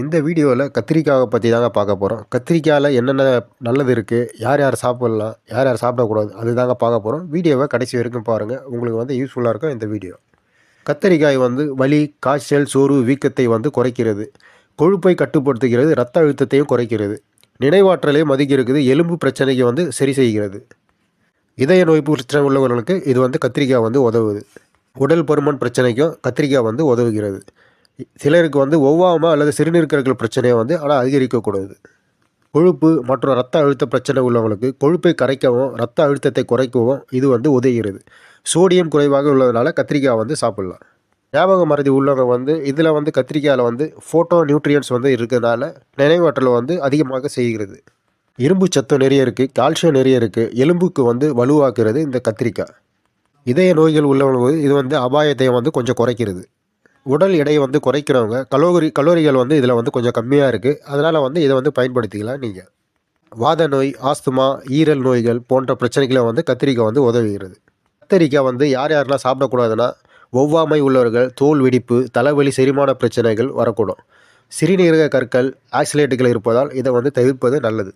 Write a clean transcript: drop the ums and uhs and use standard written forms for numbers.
இந்த வீடியோவில் கத்திரிக்காவை பற்றி தாங்க பார்க்க போகிறோம். கத்திரிக்காயில் என்னென்ன நல்லது இருக்குது, யார் யார் சாப்பிட்லாம், யார் யார் சாப்பிடக்கூடாது, அது தாங்க பார்க்க போகிறோம். வீடியோவை கடைசி வரைக்கும் பாருங்கள், உங்களுக்கு வந்து யூஸ்ஃபுல்லாக இருக்கும் இந்த வீடியோ. கத்திரிக்காய் வந்து வலி, காய்ச்சல், சோர்வு, வீக்கத்தை வந்து குறைக்கிறது, கொழுப்பை கட்டுப்படுத்துகிறது, ரத்த அழுத்தத்தையும் குறைக்கிறது, நினைவாற்றலையும் அதிகரிக்குது, எலும்பு பிரச்சனைக்கு வந்து சரி செய்கிறது. இதய நோய் பிரச்சனை உள்ளவர்களுக்கு இது வந்து கத்திரிக்காய் வந்து உதவுது. உடல் பருமன் பிரச்சனைக்கும் கத்திரிக்காய் வந்து உதவுகிறது. சிலருக்கு வந்து ஒவ்வாமை அல்லது சிறுநீர்க்கர்கள் பிரச்சனையை வந்து ஆனால் அதிகரிக்கக்கூடாது. கொழுப்பு மற்றும் ரத்த அழுத்த பிரச்சனை உள்ளவங்களுக்கு கொழுப்பை கரைக்கவும் ரத்த அழுத்தத்தை குறைக்கவும் இது வந்து உதவுகிறது. சோடியம் குறைவாக உள்ளதுனால கத்திரிக்காய் வந்து சாப்பிட்லாம். ஞாபக மறதி உள்ளவங்க வந்து இதில் வந்து கத்திரிக்காயில் வந்து ஃபோட்டோ நியூட்ரியன்ஸ் வந்து இருக்கிறதுனால நினைவாற்றலை வந்து அதிகமாக செய்கிறது. இரும்பு சத்து நிறைய இருக்குது, கால்சியம் நிறைய இருக்குது, எலும்புக்கு வந்து வலுவாக்குறது இந்த கத்திரிக்காய். இதய நோய்கள் உள்ளவங்களுக்கு இது வந்து அபாயத்தை வந்து கொஞ்சம் குறைக்கிறது. உடல் எடையை வந்து குறைக்கிறவங்க கலோரிகள் வந்து இதில் வந்து கொஞ்சம் கம்மியாக இருக்குது, அதனால் வந்து இதை வந்து பயன்படுத்திக்கலாம். நீங்கள் வாத நோய், ஆஸ்துமா, ஈரல் நோய்கள் போன்ற பிரச்சனைகளை வந்து கத்திரிக்காய் வந்து உதவுகிறது. கத்திரிக்காய் வந்து யார் யாரெல்லாம் சாப்பிடக்கூடாதுன்னா, ஒவ்வாமை உள்ளவர்கள், தோல் வெடிப்பு, தலைவலி, செரிமான பிரச்சனைகள் வரக்கூடும். சிறுநீரக கற்கள், ஆக்சிலேட்டுகள் இருப்பதால் இதை வந்து தவிர்ப்பது நல்லது.